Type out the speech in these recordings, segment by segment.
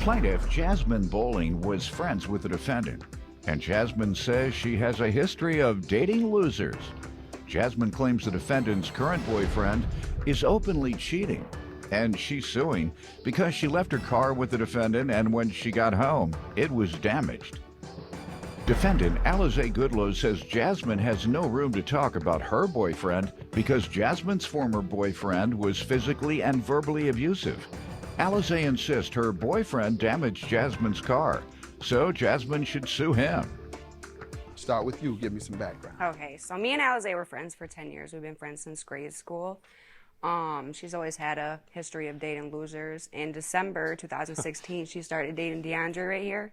Plaintiff Jasmine Bowling was friends with the defendant, and Jasmine says she has a history of dating losers. Jasmine claims the defendant's current boyfriend is openly cheating, and she's suing because she left her car with the defendant, and when she got home, it was damaged. Defendant Alize Goodlow says Jasmine has no room to talk about her boyfriend because Jasmine's former boyfriend was physically and verbally abusive. Alize insists her boyfriend damaged Jasmine's car, so Jasmine should sue him. Start with you. Give me some background. Okay, so me and Alize were friends for 10 years. We've been friends since grade school. She's always had a history of dating losers. In December 2016, she started dating DeAndre right here.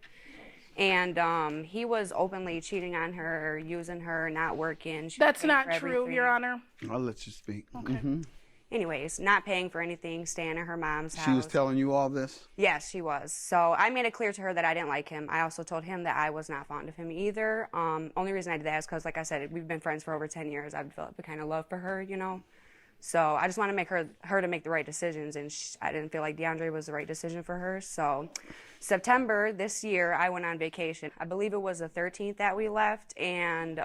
And he was openly cheating on her, using her, not working. That's not true, Your Honor. I'll let you speak. Okay. Anyways, not paying for anything, staying at her mom's house. She was telling you all this? Yes, she was. So I made it clear to her that I didn't like him. I also told him that I was not fond of him either. Only reason I did that is because, like I said, we've been friends for over 10 years. I've developed a kind of love for her, you know. So I just want to make her to make the right decisions, and I didn't feel like DeAndre was the right decision for her. So September this year, I went on vacation. I believe it was the 13th that we left, and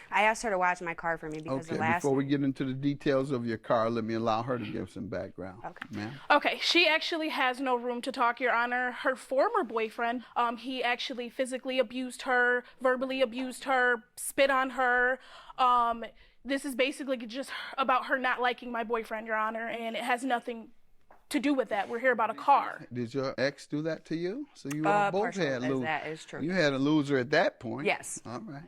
I asked her to watch my car for me because the last... Before we get into the details of your car, let me allow her to give some background. Okay. Ma'am? Okay, she actually has no room to talk, Your Honor. Her former boyfriend, he actually physically abused her, verbally abused her, spit on her. This is basically just about her not liking my boyfriend, Your Honor, and it has nothing to do with that. We're here about a car. Did your ex do that to you? So you all both had losers. That is true. You had a loser at that point. Yes. All right.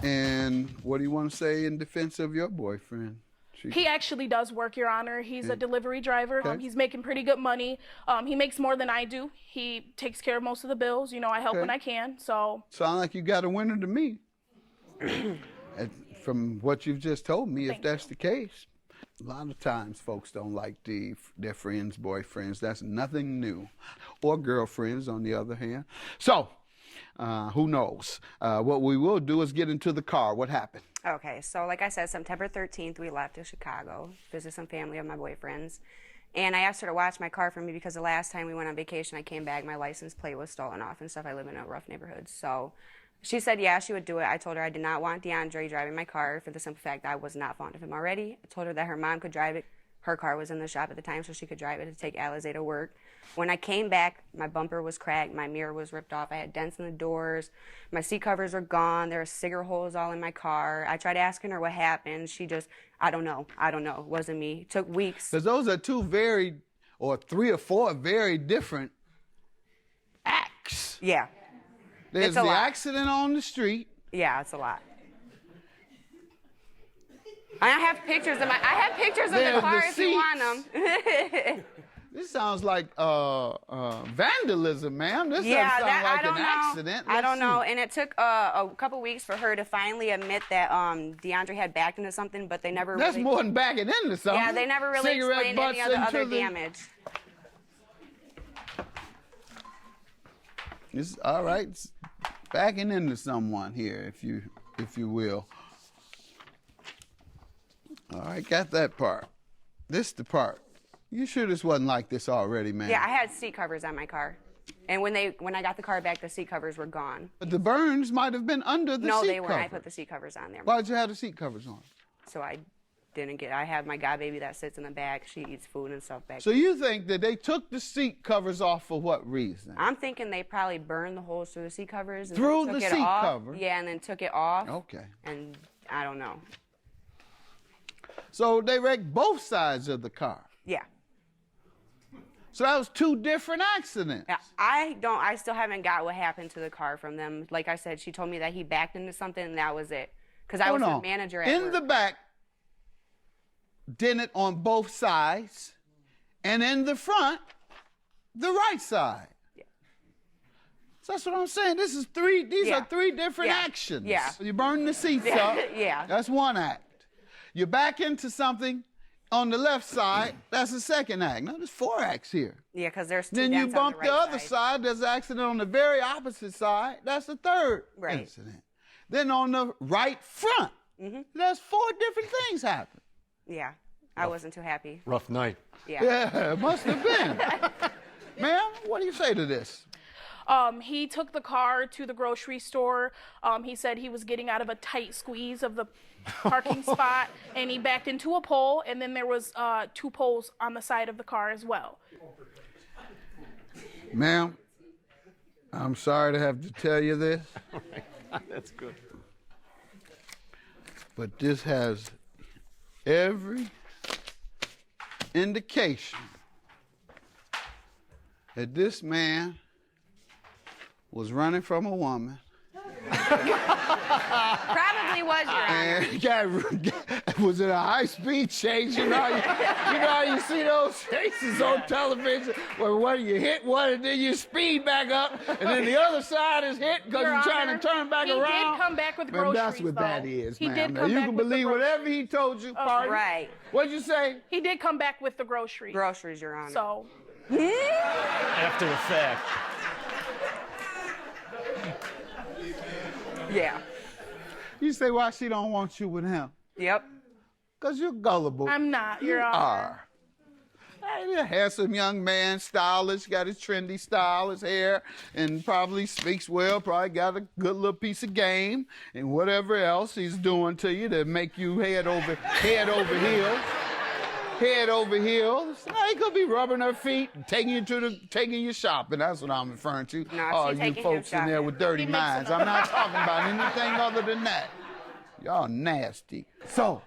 And what do you want to say in defense of your boyfriend? He actually does work, Your Honor. He's a delivery driver. Okay. He's making pretty good money. He makes more than I do. He takes care of most of the bills. You know, I help when I can, so. Sound like you got a winner to me. From what you've just told me, if that's the case. A lot of times folks don't like their friends, boyfriends. That's nothing new. Or girlfriends, on the other hand. So, who knows? What we will do is get into the car. What happened? Okay, so like I said, September 13th, we left to Chicago, visit some family of my boyfriend's. And I asked her to watch my car for me because the last time we went on vacation, I came back, my license plate was stolen off and stuff. I live in a rough neighborhood, so... She said, yeah, she would do it. I told her I did not want DeAndre driving my car for the simple fact that I was not fond of him already. I told her that her mom could drive it. Her car was in the shop at the time, so she could drive it to take Alize to work. When I came back, my bumper was cracked. My mirror was ripped off. I had dents in the doors. My seat covers were gone. There were cigarette holes all in my car. I tried asking her what happened. She just, I don't know. It wasn't me. It took weeks. Because those are three or four very different acts. Yeah. There's the accident on the street. Yeah, it's a lot. I have pictures of the car if you want them. This sounds like vandalism, ma'am. This doesn't sound like an accident. I don't know. And it took a couple weeks for her to finally admit that DeAndre had backed into something, but they never That's more than backing into something. Yeah, they never really explained any of the other damage. It's all right. It's backing into someone here, if you will. All right, got that part. This the part. You sure this wasn't like this already, man? Yeah, I had seat covers on my car. And when I got the car back, the seat covers were gone. But the burns might have been under the seat cover. No, they weren't. I put the seat covers on there. Why'd you have the seat covers on? So I have my godbaby that sits in the back. She eats food and stuff back. So you think that they took the seat covers off for what reason? I'm thinking they probably burned the holes through the seat covers. And through took the it seat off. cover? Yeah, and then took it off. Okay. And I don't know. So they wrecked both sides of the car? Yeah. So that was two different accidents? Yeah, I still haven't got what happened to the car from them. Like I said, she told me that he backed into something and that was it. Because I was the manager at work. In the back, dented on both sides, and in the front, the right side. Yeah. So that's what I'm saying. These are three different actions. Yeah. You burn the seats up. Yeah. That's one act. You back into something on the left side. That's the second act. Now there's four acts here. Yeah, because there's two Then you dents bump on the right other side. There's an accident on the very opposite side. That's the third incident. Then on the right front, there's four different things happen. Yeah. I wasn't too happy. Rough night. Yeah. Yeah, it must have been. Ma'am, what do you say to this? He took the car to the grocery store. He said he was getting out of a tight squeeze of the parking spot, and he backed into a pole, and then there was 2 poles on the side of the car as well. Ma'am, I'm sorry to have to tell you this. Oh my God, that's good. But this has every indication that this man was running from a woman. Probably was, Your Honor. And was it a high-speed chase? You know how you see those chases on television where one you hit one and then you speed back up and then the other side is hit because Your you're trying Honor, to turn back he around? did come back with Man, groceries, that's what though. that is, He ma'am. did Now, come you back can with the believe groceries. whatever he told you, pardon? Right. What'd you say? He did come back with the groceries. Groceries, Your Honor. So, After the fact. Yeah. You say why she don't want you with him? Yep. Because you're gullible. I'm not, Your You Honor. are. Hey, a handsome young man, stylish, got his trendy style, his hair, and probably speaks well, probably got a good little piece of game, and whatever else he's doing to you to make you head over heels. Head over heels. Now, he could be rubbing her feet and taking you shopping. That's what I'm referring to. No, All she's you taking folks him in there shopping. with dirty He makes minds. it up. I'm not talking about anything other than that. Y'all nasty. So,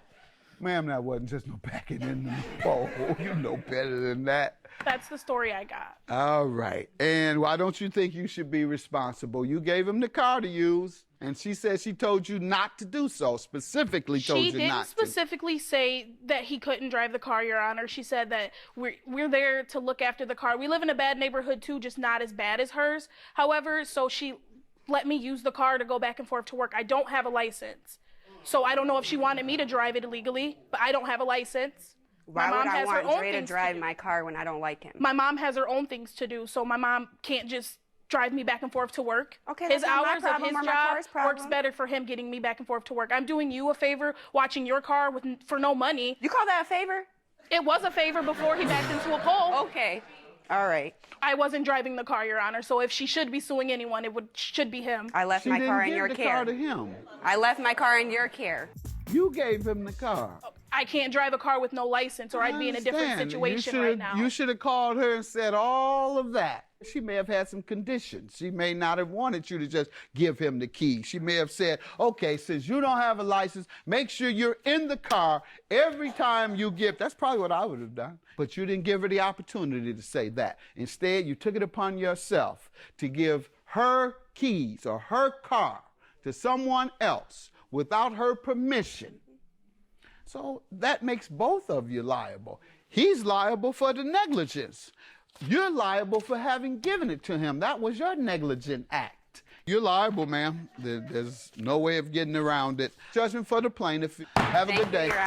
ma'am, that wasn't just no backing in the pole. You know better than that. That's the story I got. All right. And why don't you think you should be responsible? You gave him the car to use, and she said she told you not to do so, specifically told She you didn't not to. specifically say that he couldn't drive the car, Your Honor. She said that we're there to look after the car. We live in a bad neighborhood too, just not as bad as hers. However, so she let me use the car to go back and forth to work. I don't have a license. So I don't know if she wanted me to drive it illegally, but I don't have a license. Why my would mom I has her want own Dre to things drive do. my car when I don't like him? My mom has her own things to do, so my mom can't just drive me back and forth to work. Okay, his that's not my hours problem of his or my job car's problem. works better for him getting me back and forth to work. I'm doing you a favor watching your car for no money. You call that a favor? It was a favor before he backed into a pole. Okay. All right. I wasn't driving the car, Your Honor, so if she should be suing anyone, should be him. I left She my didn't car in give your the care. car to him. I left my car in your care. You gave him the car. I can't drive a car with no license, or I'd be in a different understand. situation right now. You should have called her and said all of that. She may have had some conditions. She may not have wanted you to just give him the key. She may have said, okay, since you don't have a license, make sure you're in the car every time you give. That's probably what I would have done. But you didn't give her the opportunity to say that. Instead, you took it upon yourself to give her keys or her car to someone else without her permission. So that makes both of you liable. He's liable for the negligence. You're liable for having given it to him. That was your negligent act. You're liable, ma'am. There's no way of getting around it. Judgment for the plaintiff. Have a good day. Thank you, Your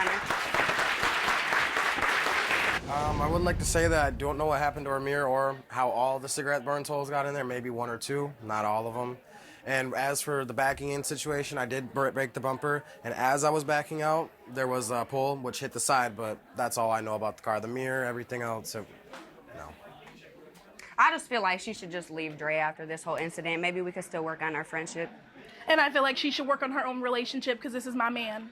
Honor. I would like to say that I don't know what happened to Amir or how all the cigarette burn holes got in there, maybe 1 or 2, not all of them. And as for the backing in situation, I did break the bumper, and as I was backing out, there was a pole which hit the side, but that's all I know about the car. The mirror, everything else, no. I just feel like she should just leave Dre after this whole incident. Maybe we could still work on our friendship. And I feel like she should work on her own relationship because this is my man.